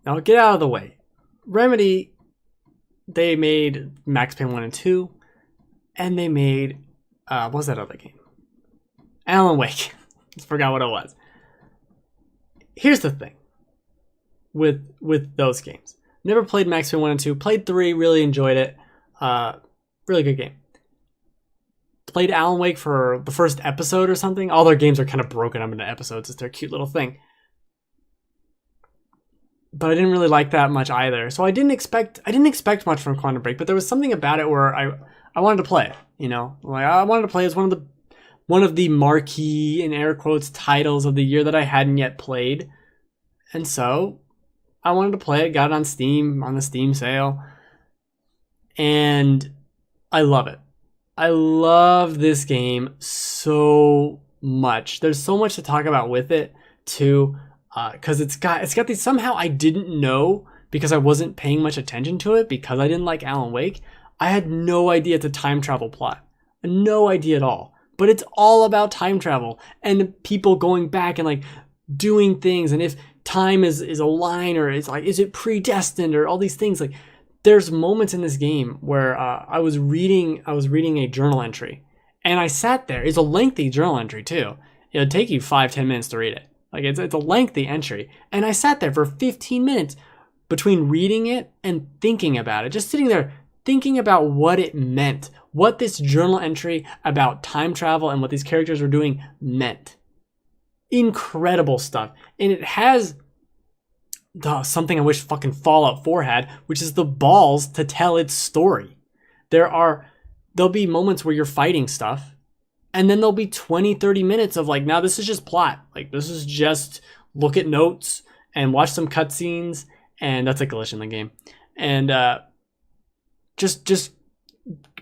Now get out of the way. Remedy, they made Max Payne 1 and 2, and they made, what was that other game? Alan Wake. Just forgot what it was. Here's the thing with those games. Never played Max Payne 1 and 2. Played 3, really enjoyed it. Really good game. Played Alan Wake for the first episode or something. All their games are kind of broken up into episodes. It's their cute little thing. But I didn't really like that much either. So I didn't expect much from Quantum Break, but there was something about it where I wanted to play it, you know? Like I wanted to play it as one of the marquee, in air quotes, titles of the year that I hadn't yet played. And so I wanted to play it, got it on Steam, on the Steam sale. And I love it. I love this game so much. There's so much to talk about with it too, because it's got these, somehow I didn't know, because I wasn't paying much attention to it, because I didn't like Alan Wake. I had no idea it's a time travel plot. No idea at all. But it's all about time travel and people going back and like doing things, and if time is a line, or it's like, is it predestined, or all these things. Like there's moments in this game where I was reading a journal entry, and I sat there. It's a lengthy journal entry too. It'll take you 5-10 minutes to read it. Like it's a lengthy entry, and I sat there for 15 minutes between reading it and thinking about it, just sitting there thinking about what it meant, what this journal entry about time travel and what these characters were doing meant. Incredible stuff. And it has something I wish fucking Fallout 4 had, which is the balls to tell its story. There'll be moments where you're fighting stuff, and then there'll be 20-30 minutes of like, now this is just plot. Like this is just look at notes and watch some cutscenes, and that's a glitch in the game. And just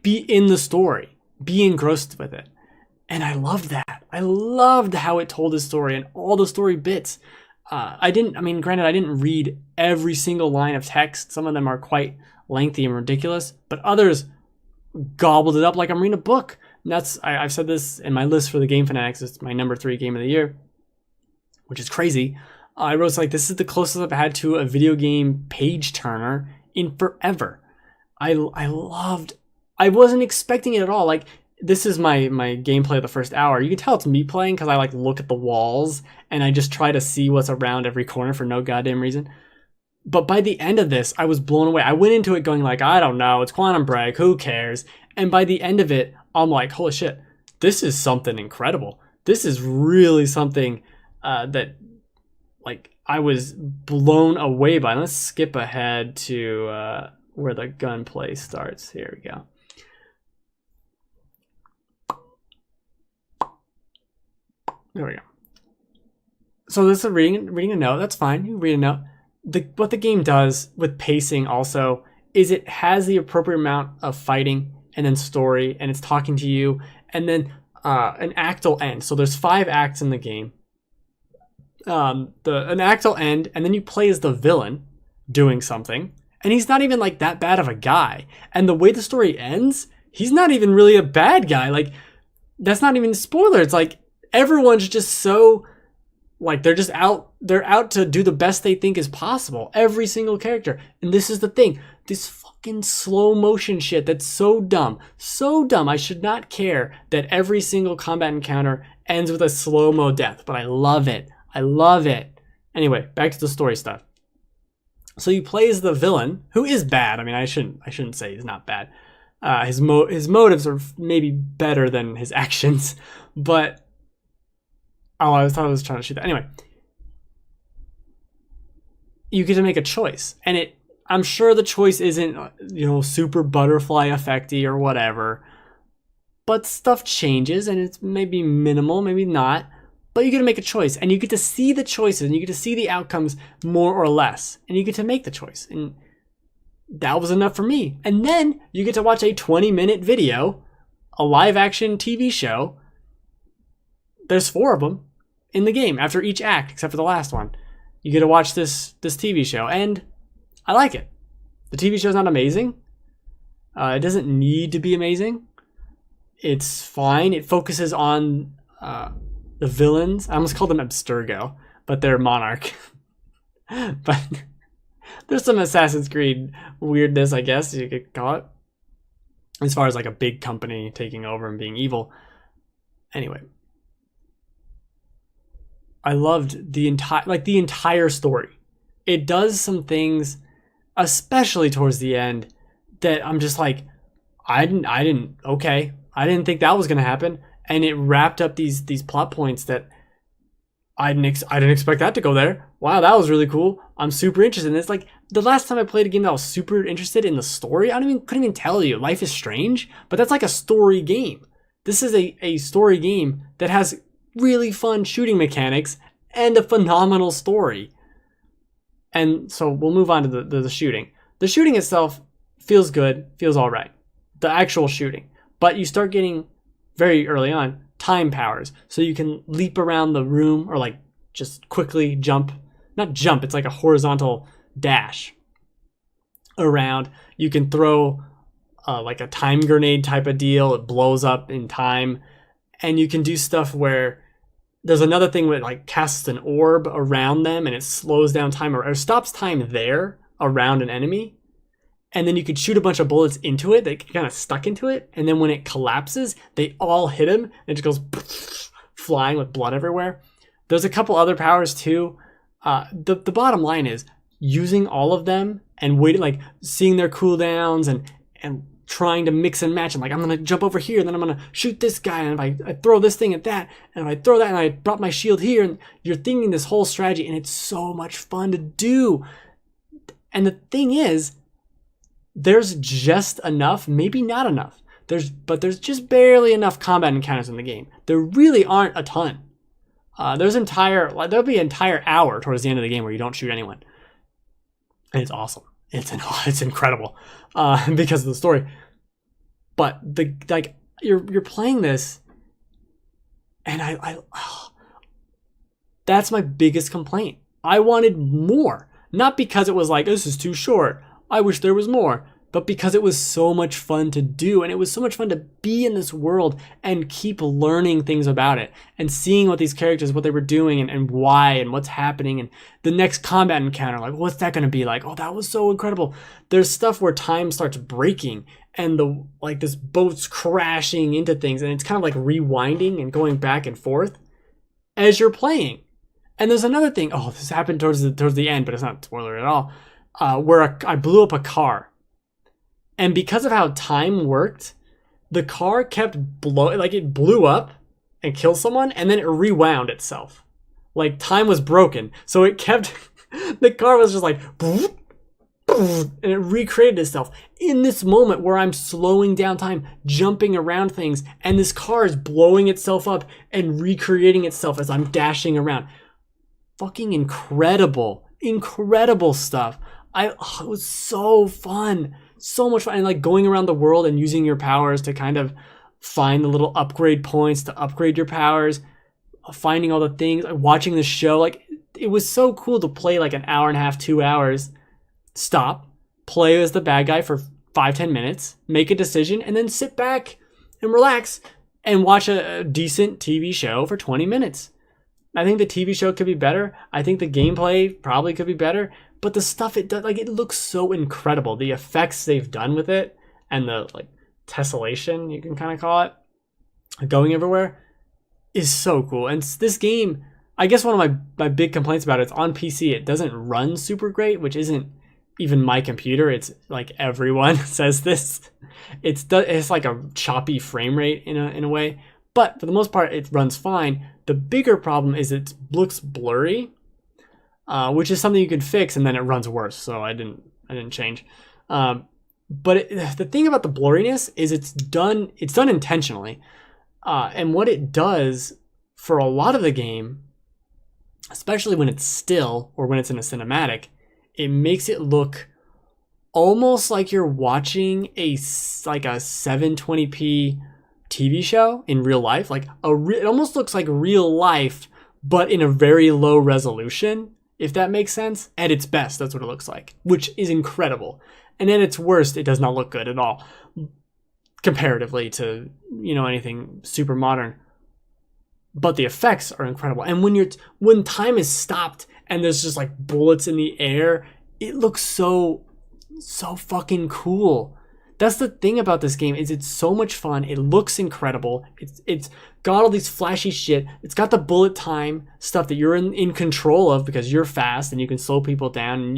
be in the story, be engrossed with it. And I loved that. I loved how it told the story and all the story bits. Granted, I didn't read every single line of text. Some of them are quite lengthy and ridiculous, but others gobbled it up like I'm reading a book. And I've said this in my list for the Game Fanatics. It's my number 3 game of the year, which is crazy. I wrote like, this is the closest I've had to a video game page turner in forever. I wasn't expecting it at all. Like, this is my gameplay of the first hour. You can tell it's me playing because I like look at the walls and I just try to see what's around every corner for no goddamn reason. But by the end of this, I was blown away. I went into it going like, I don't know, it's Quantum Break, who cares? And by the end of it, I'm like, holy shit, this is something incredible. This is really something that like I was blown away by. Let's skip ahead to where the gunplay starts. Here we go. There we go. So this is reading a note. That's fine. You read a note. What the game does with pacing also is it has the appropriate amount of fighting and then story, and it's talking to you, and then an act will end. So there's 5 acts in the game. An act will end, and then you play as the villain doing something, and he's not even like that bad of a guy. And the way the story ends, he's not even really a bad guy. Like, that's not even a spoiler. It's like everyone's just so like they're out to do the best they think is possible. Every single character. And this is the thing. This fucking slow motion shit that's so dumb. So dumb. I should not care that every single combat encounter ends with a slow-mo death, but I love it. I love it. Anyway, back to the story stuff. So you play as the villain, who is bad. I mean, I shouldn't say he's not bad. His motives are maybe better than his actions, but I thought I was trying to shoot that. Anyway, you get to make a choice, and I'm sure the choice isn't, super butterfly effecty or whatever, but stuff changes, and it's maybe minimal, maybe not, but you get to make a choice, and you get to see the choices, and you get to see the outcomes more or less, and you get to make the choice, and that was enough for me. And then you get to watch a 20-minute video, a live-action TV show. There's 4 of them in the game after each act, except for the last one. You get to watch this TV show, and I like it. The TV show's not amazing. It doesn't need to be amazing. It's fine. It focuses on the villains. I almost called them Abstergo, but they're Monarch. But There's some Assassin's Creed weirdness, I guess you could call it, as far as like a big company taking over and being evil. Anyway, I loved the entire story. It does some things, especially towards the end, that I'm just like, I didn't think that was gonna happen, and it wrapped up these plot points that I didn't expect that to go there. Wow, that was really cool. I'm super interested in this. Like the last time I played a game that I was super interested in the story, couldn't even tell you. Life is Strange, but that's like a story game. This is a story game that has really fun shooting mechanics and a phenomenal story. And so we'll move on to the shooting. The shooting itself feels good, feels all right. The actual shooting. But you start getting, very early on, time powers. So you can leap around the room or like just quickly jump. Not jump, it's like a horizontal dash around. You can throw like a time grenade type of deal. It blows up in time. And you can do stuff where there's another thing where it like casts an orb around them and it slows down time or stops time there around an enemy. And then you could shoot a bunch of bullets into it. They kind of stuck into it. And then when it collapses, they all hit him. And it just goes flying with blood everywhere. There's a couple other powers too. The bottom line is using all of them and waiting, like seeing their cooldowns and trying to mix and match. And like, I'm going to jump over here. And then I'm going to shoot this guy. And if I throw this thing at that, and if I throw that and I brought my shield here, and you're thinking this whole strategy, and it's so much fun to do. And the thing is, there's just enough, maybe not enough. There's just barely enough combat encounters in the game. There really aren't a ton. There'll be an entire hour towards the end of the game where you don't shoot anyone. And it's awesome. It's incredible because of the story. But you're playing this, and that's my biggest complaint. I wanted more, not because it was like this is too short. I wish there was more, but because it was so much fun to do, and it was so much fun to be in this world and keep learning things about it and seeing what these characters, what they were doing and why and what's happening and the next combat encounter, like what's that going to be like? Oh, that was so incredible. There's stuff where time starts breaking and this boat's crashing into things, and it's kind of like rewinding and going back and forth as you're playing. And there's another thing. Oh, this happened towards the end, but it's not a spoiler at all. Where I blew up a car. And because of how time worked, the car kept it blew up and killed someone, and then it rewound itself. Like time was broken. So it kept, the car was just like, and it recreated itself in this moment where I'm slowing down time, jumping around things, and this car is blowing itself up and recreating itself as I'm dashing around. Fucking incredible stuff. It was so fun, so much fun, and like going around the world and using your powers to kind of find the little upgrade points to upgrade your powers, finding all the things, watching the show. Like it was so cool to play like an hour and a half, 2 hours, stop, play as the bad guy for 5-10 minutes, make a decision, and then sit back and relax and watch a decent TV show for 20 minutes. I think the TV show could be better. I think the gameplay probably could be better. But the stuff it does, like it looks so incredible. The effects they've done with it and the like tessellation, you can kind of call it, going everywhere, is so cool. And this game, I guess one of my big complaints about it's on PC. It doesn't run super great, which isn't even my computer. It's like everyone says this. It's like a choppy frame rate in a way. But for the most part, it runs fine. The bigger problem is it looks blurry. Which is something you can fix, and then it runs worse. So I didn't change. But the thing about the blurriness is it's done intentionally. And what it does for a lot of the game, especially when it's still or when it's in a cinematic, it makes it look almost like you're watching a 720p TV show in real life. Like it almost looks like real life, but in a very low resolution. If that makes sense. At its best, that's what it looks like, which is incredible. And at its worst, it does not look good at all, comparatively to, anything super modern. But the effects are incredible. And when time is stopped and there's just like bullets in the air it looks so fucking cool. That's the thing about this game, is it's so much fun. It looks incredible. It's got all these flashy shit. It's got the bullet time stuff that you're in control of because you're fast and you can slow people down,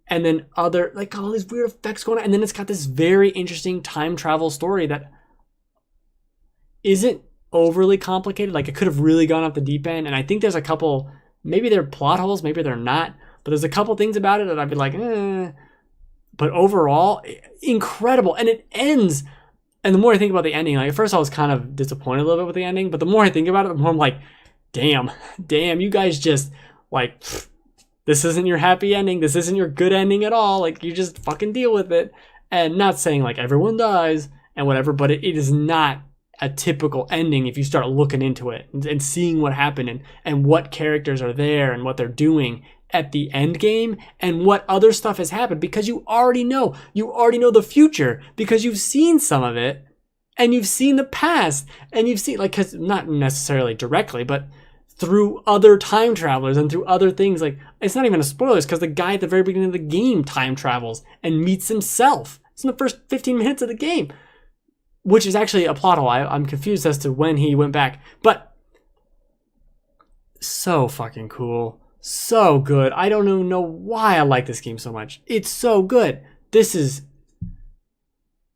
and then other, like, all these weird effects going on. And then it's got this very interesting time travel story that isn't overly complicated. Like, it could have really gone off the deep end. And I think there's a couple, maybe they're plot holes, maybe they're not, but there's a couple things about it that I'd be like, But overall, incredible. And it ends, and the more I think about the ending, like, at first I was kind of disappointed a little bit with the ending, but the more I think about it, the more I'm like, damn, you guys just, like, this isn't your happy ending. This isn't your good ending at all. Like, you just fucking deal with it. And not saying, like, everyone dies and whatever, but it is not a typical ending if you start looking into it and seeing what happened and what characters are there and what they're doing at the end game and what other stuff has happened, because you already know the future because you've seen some of it and you've seen the past and you've seen, like, cause not necessarily directly, but through other time travelers and through other things. Like, it's not even a spoilers because the guy at the very beginning of the game time travels and meets himself. It's in the first 15 minutes of the game, which is actually a plot hole. I'm confused as to when he went back, but so fucking cool. So good. I don't even know why I like this game so much. It's so good. This is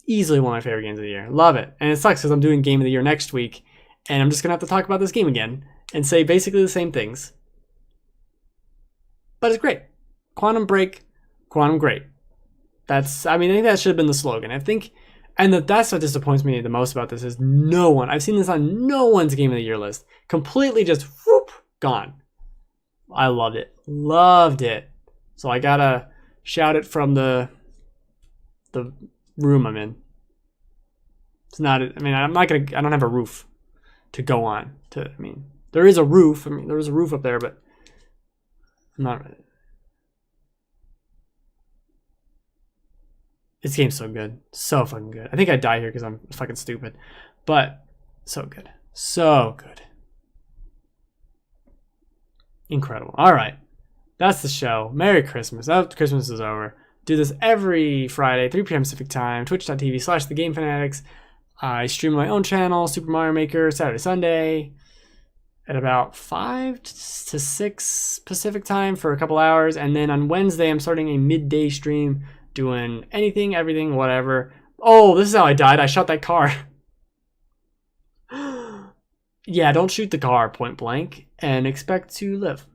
easily one of my favorite games of the year. Love it. And it sucks because I'm doing Game of the Year next week, and I'm just going to have to talk about this game again and say basically the same things. But it's great. Quantum Break, Quantum Great. I think that should have been the slogan. I think, and that's what disappoints me the most about this is I've seen this on no one's Game of the Year list. Completely just whoop, gone. I loved it. So I gotta shout it from the room I'm in. It's not, I don't have a roof to go on. There is a roof. There was a roof up there, but I'm not. This game's so good. So fucking good. I think I die here because I'm fucking stupid. But so good. So good. Incredible. All right. That's the show. Merry Christmas. Christmas is over. Do this every Friday, 3 p.m. Pacific time, twitch.tv/thegamefanatics. I stream my own channel, Super Mario Maker, Saturday, Sunday, at about 5 to 6 Pacific time for a couple hours. And then on Wednesday, I'm starting a midday stream doing anything, everything, whatever. Oh, this is how I died. I shot that car. Yeah, don't shoot the car point blank and expect to live.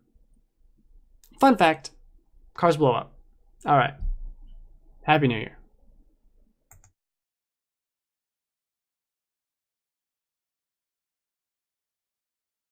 Fun fact, cars blow up. All right. Happy New Year.